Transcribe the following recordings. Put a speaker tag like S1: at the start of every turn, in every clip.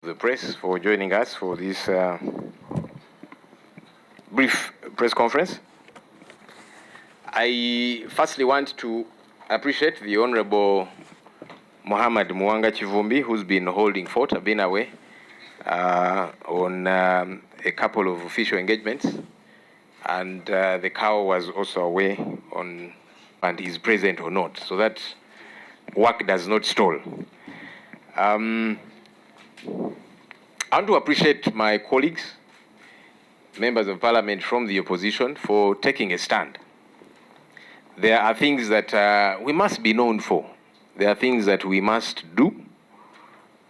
S1: The press for joining us for this brief press conference. I firstly want to appreciate the Honorable Mohammed Mwanga Chivumbi, who's been holding fort. I've been away on a couple of official engagements, and the cow was also away on and is present or not, so that work does not stall. I want to appreciate my colleagues, members of parliament from the opposition, for taking a stand. There are things that we must be known for. There are things that we must do,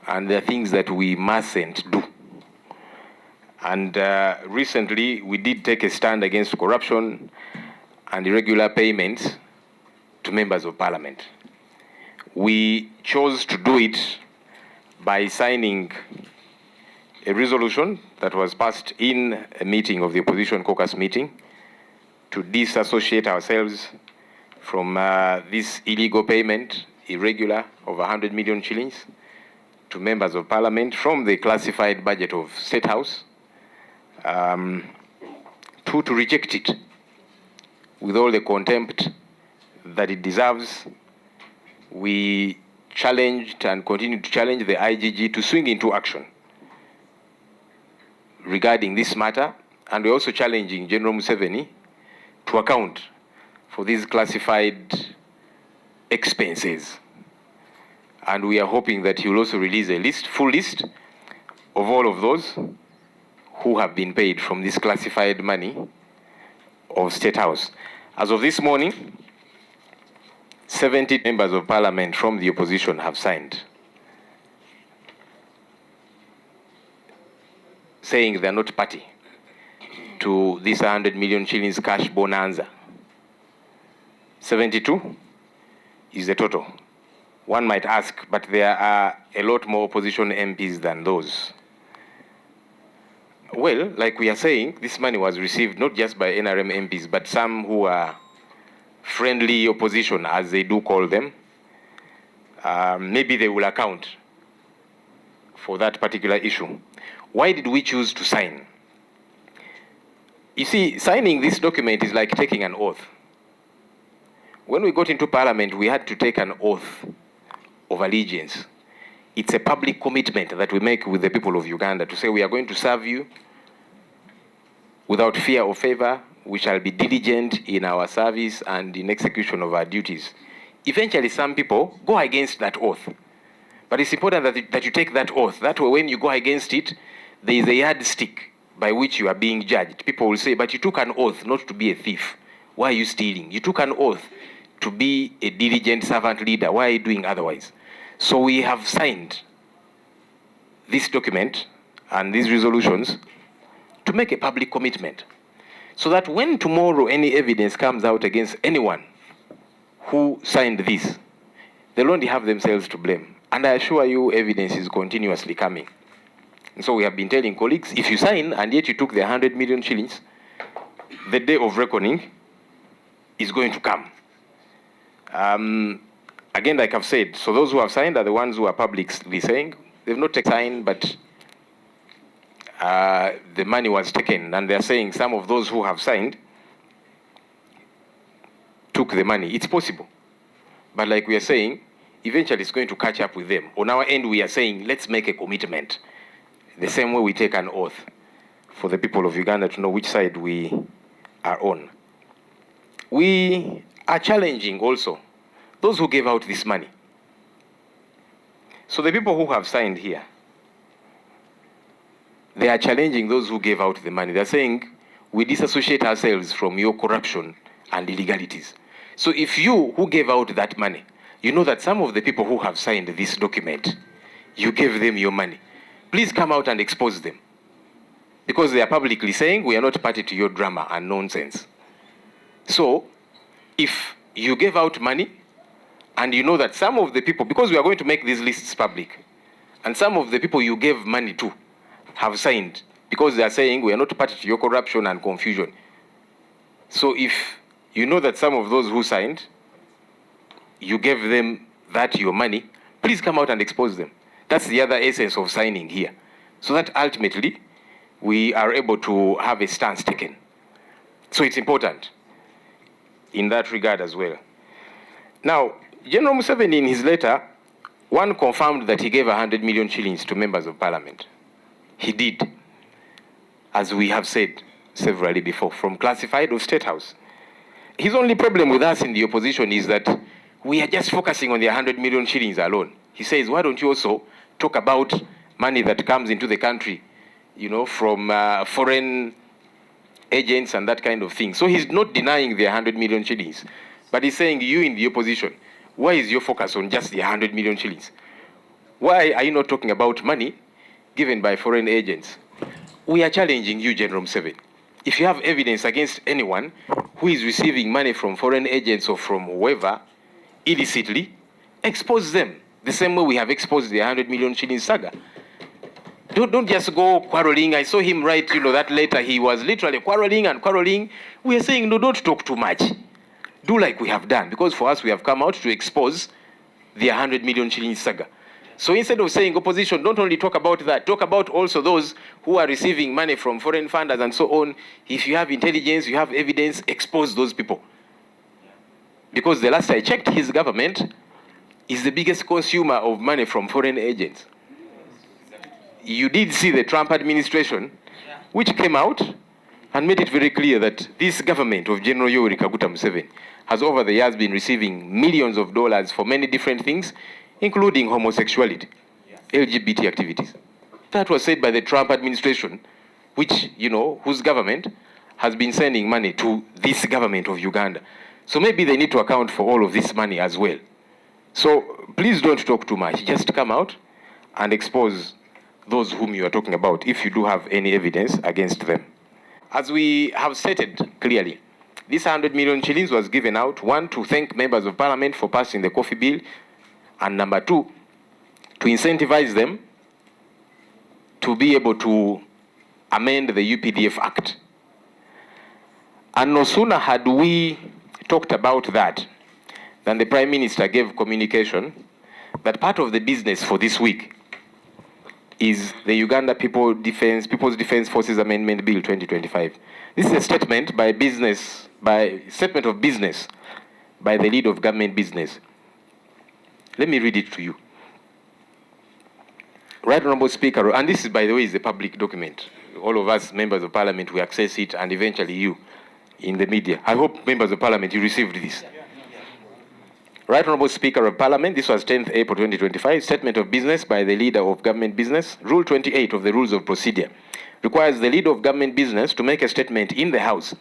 S1: and there are things that we mustn't do. And recently, we did take a stand against corruption and irregular payments to members of parliament. We chose to do it by signing a resolution that was passed in a meeting of the opposition caucus meeting to disassociate ourselves from this illegal payment, irregular, of 100 million shillings to members of parliament from the classified budget of State House, to reject it with all the contempt that it deserves. We challenged and continue to challenge the IGG to swing into action regarding this matter, and we're also challenging General Museveni to account for these classified expenses. And we are hoping that he will also release a full list of all of those who have been paid from this classified money of State House. As of this morning, 70 members of parliament from the opposition have signed, saying they're not party to this 100 million shillings cash bonanza. 72 is the total. One might ask, but there are a lot more opposition MPs than those. Well, like we are saying, this money was received not just by NRM MPs, but some who are friendly opposition, as they do call them. Maybe they will account for that particular issue. Why did we choose to sign? You see, signing this document is like taking an oath. When we got into parliament, we had to take an oath of allegiance. It's a public commitment that we make with the people of Uganda to say we are going to serve you without fear or favor. We shall be diligent in our service and in execution of our duties. Eventually, some people go against that oath. But it's important that you take that oath. That way, when you go against it, there is a yardstick by which you are being judged. People will say, but you took an oath not to be a thief. Why are you stealing? You took an oath to be a diligent servant leader. Why are you doing otherwise? So we have signed this document and these resolutions to make a public commitment, so that when tomorrow any evidence comes out against anyone who signed this, they'll only have themselves to blame. And I assure you, evidence is continuously coming. And so we have been telling colleagues, if you sign and yet you took the 100 million shillings, the day of reckoning is going to come. Again, like I've said, so those who have signed are the ones who are publicly saying they've not signed, but the money was taken, and they're saying some of those who have signed took the money. It's possible. But like we are saying, eventually it's going to catch up with them. On our end, we are saying, let's make a commitment. The same way we take an oath for the people of Uganda to know which side we are on. We are challenging also those who gave out this money. So the people who have signed here, they are challenging those who gave out the money. They're saying, we disassociate ourselves from your corruption and illegalities. So if you who gave out that money, you know that some of the people who have signed this document, you gave them your money, please come out and expose them. Because they are publicly saying, we are not party to your drama and nonsense. So if you gave out money, and you know that some of the people, because we are going to make these lists public, and some of the people you gave money to have signed, because they are saying we are not party to your corruption and confusion. So if you know that some of those who signed, you gave them your money, please come out and expose them. That's the other essence of signing here. So that ultimately, we are able to have a stance taken. So it's important in that regard as well. Now, General Museveni in his letter, one confirmed that he gave 100 million shillings to members of parliament. He did, as we have said severally before, from classified of State House. His only problem with us in the opposition is that we are just focusing on the 100 million shillings alone. He says, why don't you also talk about money that comes into the country, from foreign agents and that kind of thing. So he's not denying the 100 million shillings, but he's saying, you in the opposition, why is your focus on just the 100 million shillings? Why are you not talking about money given by foreign agents? We are challenging you, General Museveni. If you have evidence against anyone who is receiving money from foreign agents or from whoever illicitly, expose them the same way we have exposed the 100 million shillings saga. Don't just go quarreling. I saw him write, that letter. He was literally quarreling and quarreling. We are saying, no, don't talk too much. Do like we have done, because for us, we have come out to expose the 100 million shillings saga. So instead of saying opposition, don't only talk about that, talk about also those who are receiving money from foreign funders and so on. If you have intelligence, you have evidence, expose those people. Because the last I checked, his government is the biggest consumer of money from foreign agents. You did see the Trump administration, which came out and made it very clear that this government of General Yoweri Kaguta Museveni has over the years been receiving millions of dollars for many different things, including homosexuality, LGBT activities. That was said by the Trump administration, which, whose government has been sending money to this government of Uganda. So maybe they need to account for all of this money as well. So please don't talk too much. Just come out and expose those whom you are talking about, if you do have any evidence against them. As we have stated clearly, this 100 million shillings was given out, one, to thank members of parliament for passing the coffee bill, and number two, to incentivize them to be able to amend the UPDF Act. And no sooner had we talked about that than the Prime Minister gave communication that part of the business for this week is the Uganda People's Defense Forces Amendment Bill 2025. This is a statement statement of business by the lead of government business. Let me read it to you. Right Honourable Speaker, and this is, by the way, is a public document. All of us members of parliament, we access it, and eventually you in the media. I hope members of parliament, you received this. Right Honourable Speaker of Parliament, this was 10th April 2025, statement of business by the leader of government business. Rule 28 of the Rules of Procedure requires the leader of government business to make a statement in the House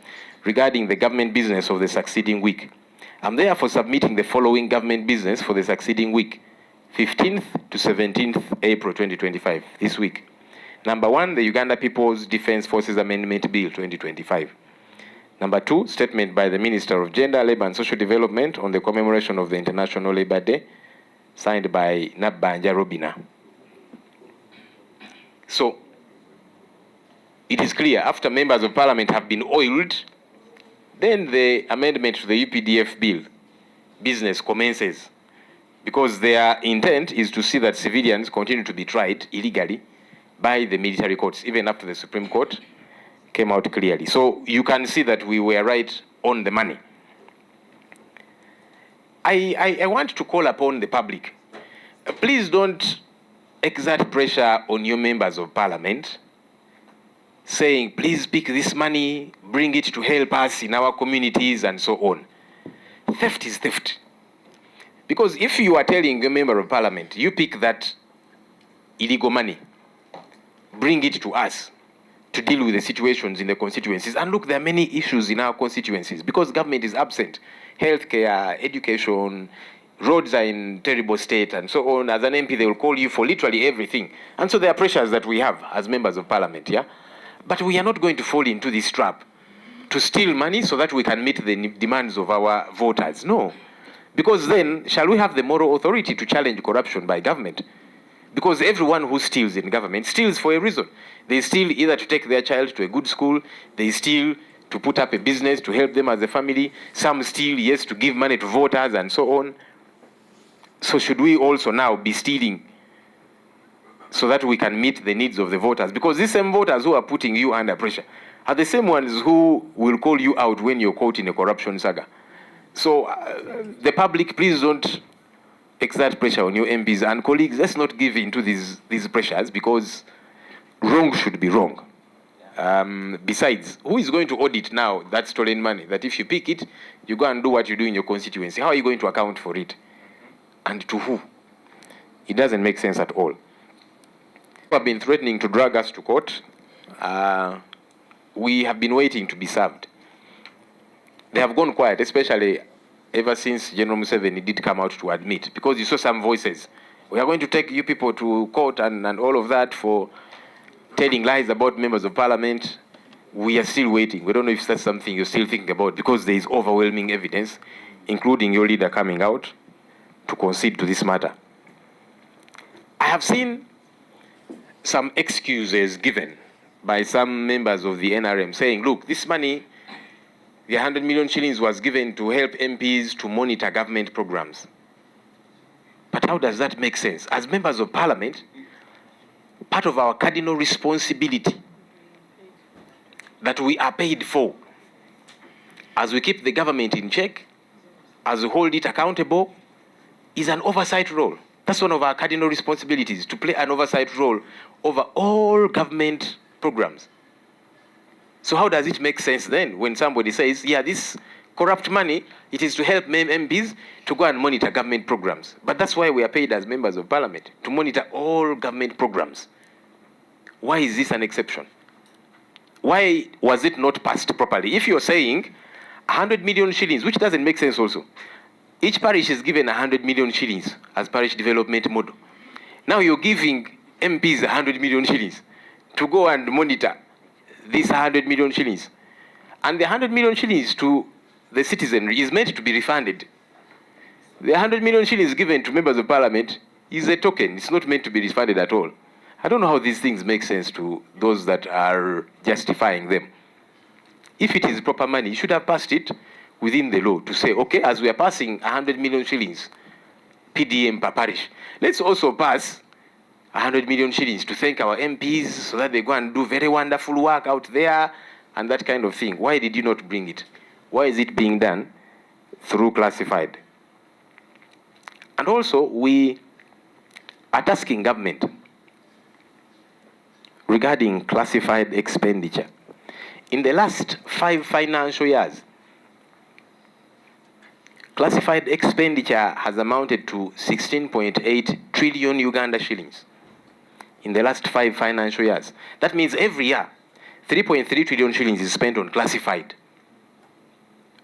S1: regarding the government business of the succeeding week. I'm therefore submitting the following government business for the succeeding week, 15th to 17th April 2025, this week. Number one, the Uganda People's Defense Forces Amendment Bill 2025. Number two, statement by the Minister of Gender, Labour and Social Development on the commemoration of the International Labour Day, signed by Nabbanja Robina. So, it is clear, after members of parliament have been oiled, then the amendment to the UPDF bill, business commences, because their intent is to see that civilians continue to be tried illegally by the military courts, even after the Supreme Court came out clearly. So you can see that we were right on the money. I want to call upon the public. Please don't exert pressure on your members of parliament, saying, please pick this money, bring it to help us in our communities and so on. Theft is theft. Because if you are telling a member of parliament, you pick that illegal money, bring it to us to deal with the situations in the constituencies. And look, there are many issues in our constituencies because government is absent. Healthcare, education, roads are in terrible state and so on. As an MP, they will call you for literally everything. And so there are pressures that we have as members of parliament, yeah? But we are not going to fall into this trap to steal money so that we can meet the demands of our voters. No. Because then, shall we have the moral authority to challenge corruption by government? Because everyone who steals in government steals for a reason. They steal either to take their child to a good school, they steal to put up a business to help them as a family, some steal, yes, to give money to voters and so on. So should we also now be stealing so that we can meet the needs of the voters. Because these same voters who are putting you under pressure are the same ones who will call you out when you're caught in a corruption saga. So the public, please don't exert pressure on your MPs and colleagues. Let's not give in to these pressures, because wrong should be wrong. Besides, who is going to audit now that stolen money? That if you pick it, you go and do what you do in your constituency. How are you going to account for it? And to who? It doesn't make sense at all. People have been threatening to drag us to court. We have been waiting to be served. They have gone quiet, especially ever since General Museveni did come out to admit, because you saw some voices. We are going to take you people to court and all of that for telling lies about members of parliament. We are still waiting. We don't know if that's something you're still thinking about, because there is overwhelming evidence, including your leader coming out to concede to this matter. I have seen some excuses given by some members of the NRM saying, look, this money, the 100 million shillings was given to help MPs to monitor government programs. But how does that make sense? As members of parliament, part of our cardinal responsibility that we are paid for, as we keep the government in check, as we hold it accountable, is an oversight role. That's one of our cardinal responsibilities, to play an oversight role over all government programs. So how does it make sense then when somebody says, yeah, this corrupt money, it is to help MPs to go and monitor government programs. But that's why we are paid as members of parliament, to monitor all government programs. Why is this an exception? Why was it not passed properly? If you're saying 100 million shillings, which doesn't make sense also. Each parish is given 100 million shillings as parish development model. Now you're giving MPs 100 million shillings to go and monitor these 100 million shillings. And the 100 million shillings to the citizenry is meant to be refunded. The 100 million shillings given to members of parliament is a token. It's not meant to be refunded at all. I don't know how these things make sense to those that are justifying them. If it is proper money, you should have passed it within the law to say, okay, as we are passing 100 million shillings PDM per parish, let's also pass 100 million shillings to thank our MPs so that they go and do very wonderful work out there and that kind of thing. Why did you not bring it? Why is it being done through classified? And also, we are tasking government regarding classified expenditure. In the last 5 financial years, classified expenditure has amounted to 16.8 trillion Uganda shillings. In the last 5 financial years. That means every year, 3.3 trillion shillings is spent on classified.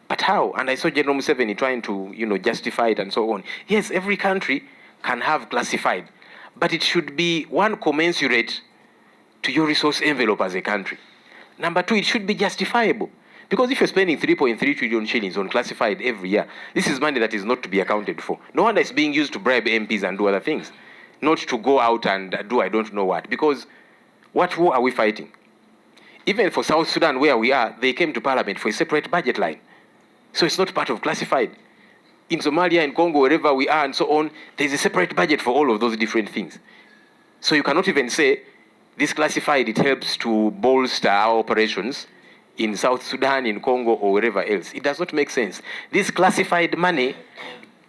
S1: But how? And I saw General Museveni trying to, justify it and so on. Yes, every country can have classified, but it should be one commensurate to your resource envelope as a country. Number 2, it should be justifiable. Because if you're spending 3.3 trillion shillings on classified every year, this is money that is not to be accounted for. No wonder it's being used to bribe MPs and do other things. Not to go out and do I don't know what. Because what war are we fighting? Even for South Sudan, where we are, they came to parliament for a separate budget line. So it's not part of classified. In Somalia, in Congo, wherever we are and so on, there's a separate budget for all of those different things. So you cannot even say this classified, it helps to bolster our operations in South Sudan, in Congo, or wherever else. It does not make sense. This classified money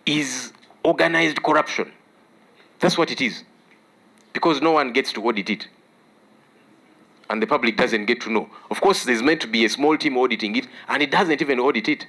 S1: is organized corruption. That's what it is. Because no one gets to audit it. And the public doesn't get to know. Of course, there's meant to be a small team auditing it, and it doesn't even audit it.